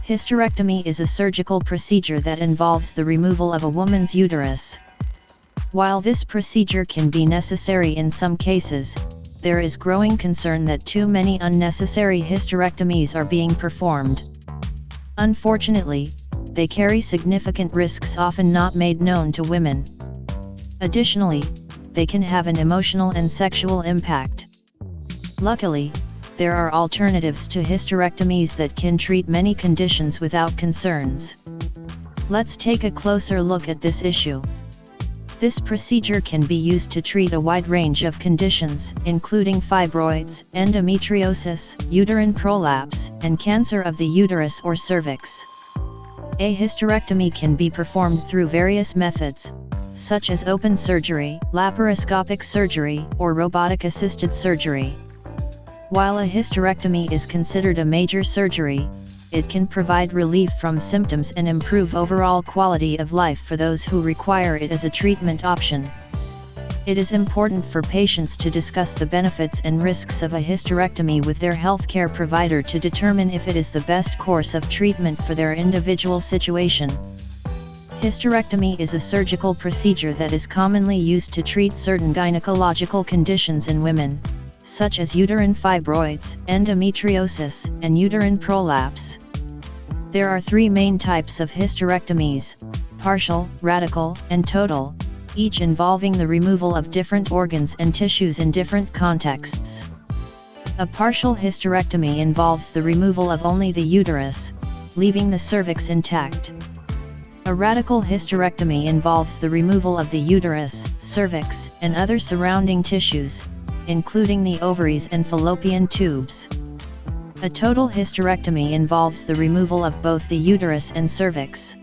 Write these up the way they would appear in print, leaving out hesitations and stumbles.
Hysterectomy is a surgical procedure that involves the removal of a woman's uterus. While this procedure can be necessary in some cases, there is growing concern that too many unnecessary hysterectomies are being performed. Unfortunately, they carry significant risks often not made known to women. Additionally, they can have an emotional and sexual impact. Luckily, there are alternatives to hysterectomies that can treat many conditions without concerns. Let's take a closer look at this issue. This procedure can be used to treat a wide range of conditions, including fibroids, endometriosis, uterine prolapse, and cancer of the uterus or cervix. A hysterectomy can be performed through various methods, such as open surgery, laparoscopic surgery, or robotic-assisted surgery. While a hysterectomy is considered a major surgery, it can provide relief from symptoms and improve overall quality of life for those who require it as a treatment option. It is important for patients to discuss the benefits and risks of a hysterectomy with their healthcare provider to determine if it is the best course of treatment for their individual situation. Hysterectomy is a surgical procedure that is commonly used to treat certain gynecological conditions in women, such as uterine fibroids, endometriosis, and uterine prolapse. There are three main types of hysterectomies: partial, radical, and total, each involving the removal of different organs and tissues in different contexts. A partial hysterectomy involves the removal of only the uterus, leaving the cervix intact. A radical hysterectomy involves the removal of the uterus, cervix, and other surrounding tissues, including the ovaries and fallopian tubes. A total hysterectomy involves the removal of both the uterus and cervix.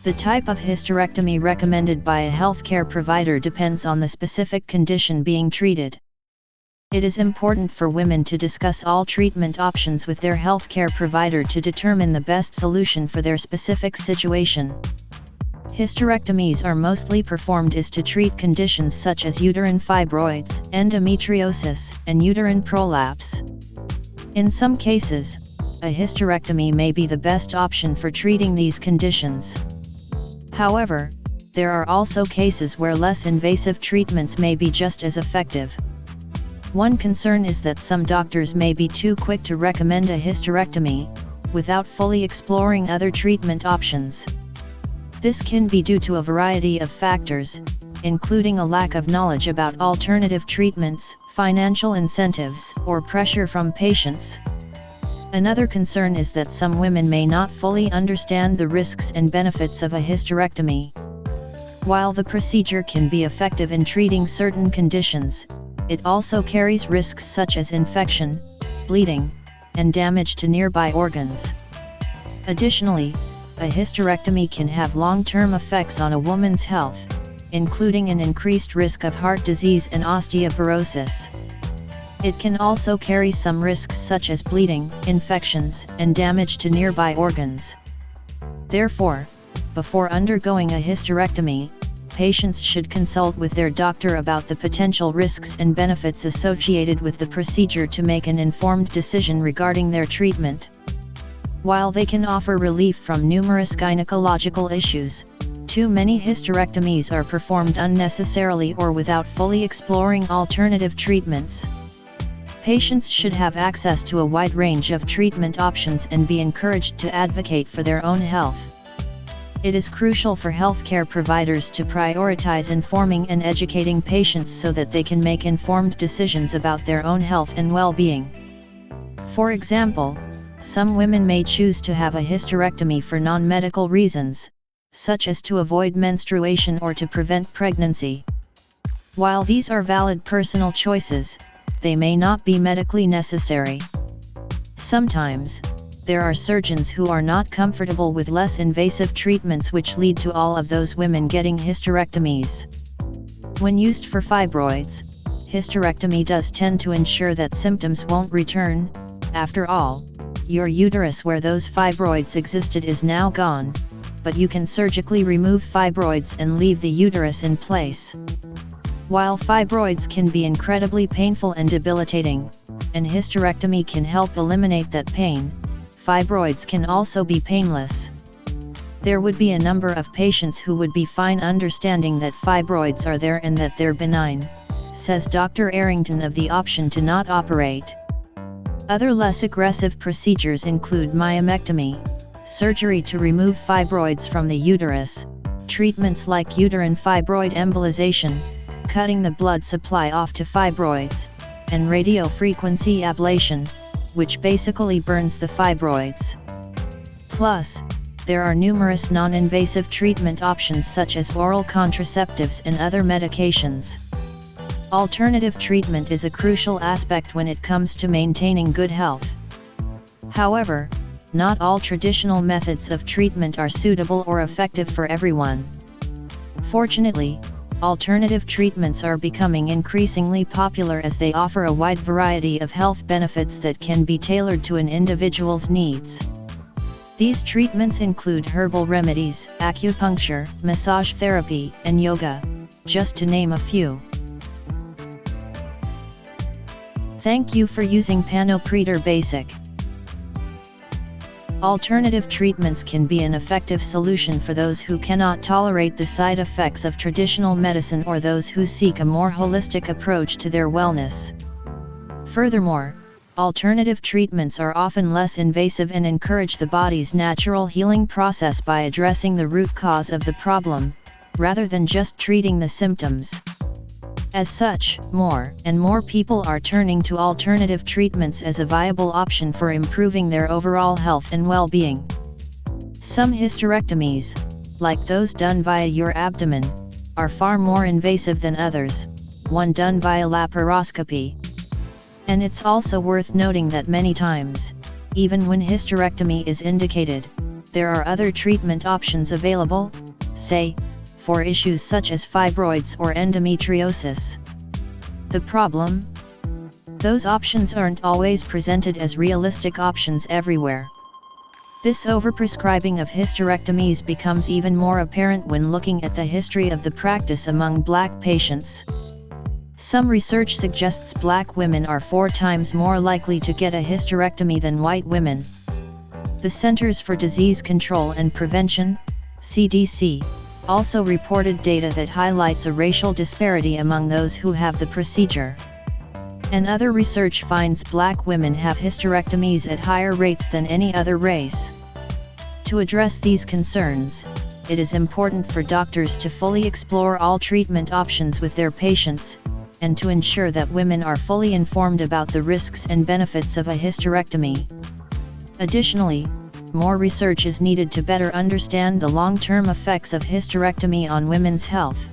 The type of hysterectomy recommended by a healthcare provider depends on the specific condition being treated. It is important for women to discuss all treatment options with their healthcare provider to determine the best solution for their specific situation. Hysterectomies are mostly performed to treat conditions such as uterine fibroids, endometriosis, and uterine prolapse. In some cases, a hysterectomy may be the best option for treating these conditions. However, there are also cases where less invasive treatments may be just as effective. One concern is that some doctors may be too quick to recommend a hysterectomy, without fully exploring other treatment options. This can be due to a variety of factors, including a lack of knowledge about alternative treatments, financial incentives, or pressure from patients. Another concern is that some women may not fully understand the risks and benefits of a hysterectomy. While the procedure can be effective in treating certain conditions, it also carries risks such as infection, bleeding, and damage to nearby organs. Additionally, a hysterectomy can have long-term effects on a woman's health, including an increased risk of heart disease and osteoporosis. It can also carry some risks such as bleeding, infections, and damage to nearby organs. Therefore, before undergoing a hysterectomy, patients should consult with their doctor about the potential risks and benefits associated with the procedure to make an informed decision regarding their treatment. While they can offer relief from numerous gynecological issues, too many hysterectomies are performed unnecessarily or without fully exploring alternative treatments. Patients should have access to a wide range of treatment options and be encouraged to advocate for their own health. It is crucial for healthcare providers to prioritize informing and educating patients so that they can make informed decisions about their own health and well-being. For example, some women may choose to have a hysterectomy for non-medical reasons, such as to avoid menstruation or to prevent pregnancy. While these are valid personal choices, they may not be medically necessary. Sometimes, there are surgeons who are not comfortable with less invasive treatments, which lead to all of those women getting hysterectomies. When used for fibroids, hysterectomy does tend to ensure that symptoms won't return. After all, your uterus where those fibroids existed is now gone, but you can surgically remove fibroids and leave the uterus in place. While fibroids can be incredibly painful and debilitating, and hysterectomy can help eliminate that pain, fibroids can also be painless. There would be a number of patients who would be fine understanding that fibroids are there and that they're benign, says Dr. Arrington of the option to not operate. Other less aggressive procedures include myomectomy, surgery to remove fibroids from the uterus, treatments like uterine fibroid embolization, cutting the blood supply off to fibroids, and radiofrequency ablation, which basically burns the fibroids. Plus, there are numerous non-invasive treatment options such as oral contraceptives and other medications. Alternative treatment is a crucial aspect when it comes to maintaining good health. However, not all traditional methods of treatment are suitable or effective for everyone. Fortunately, alternative treatments are becoming increasingly popular as they offer a wide variety of health benefits that can be tailored to an individual's needs. These treatments include herbal remedies, acupuncture, massage therapy, and yoga, just to name a few. Thank you for using Panopreter Basic. Alternative treatments can be an effective solution for those who cannot tolerate the side effects of traditional medicine or those who seek a more holistic approach to their wellness. Furthermore, alternative treatments are often less invasive and encourage the body's natural healing process by addressing the root cause of the problem, rather than just treating the symptoms. As such, more and more people are turning to alternative treatments as a viable option for improving their overall health and well-being. Some hysterectomies, like those done via your abdomen, are far more invasive than others, one done via laparoscopy. And it's also worth noting that many times, even when hysterectomy is indicated, there are other treatment options available, say, for issues such as fibroids or endometriosis. The problem? Those options aren't always presented as realistic options everywhere. This overprescribing of hysterectomies becomes even more apparent when looking at the history of the practice among Black patients. Some research suggests Black women are 4 times more likely to get a hysterectomy than white women. The Centers for Disease Control and Prevention, CDC, also reported data that highlights a racial disparity among those who have the procedure. And other research finds Black women have hysterectomies at higher rates than any other race. To address these concerns, it is important for doctors to fully explore all treatment options with their patients, and to ensure that women are fully informed about the risks and benefits of a hysterectomy. Additionally, more research is needed to better understand the long-term effects of hysterectomy on women's health.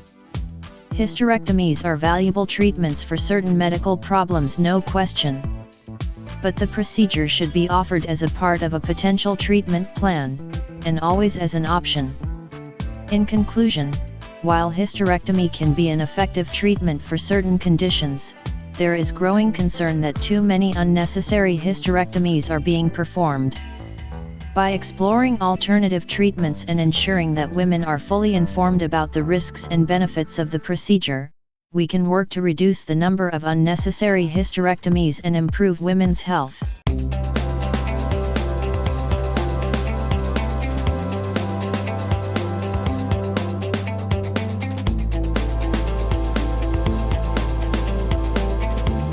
Hysterectomies are valuable treatments for certain medical problems, no question. But the procedure should be offered as a part of a potential treatment plan, and always as an option. In conclusion, while hysterectomy can be an effective treatment for certain conditions, there is growing concern that too many unnecessary hysterectomies are being performed. By exploring alternative treatments and ensuring that women are fully informed about the risks and benefits of the procedure, we can work to reduce the number of unnecessary hysterectomies and improve women's health.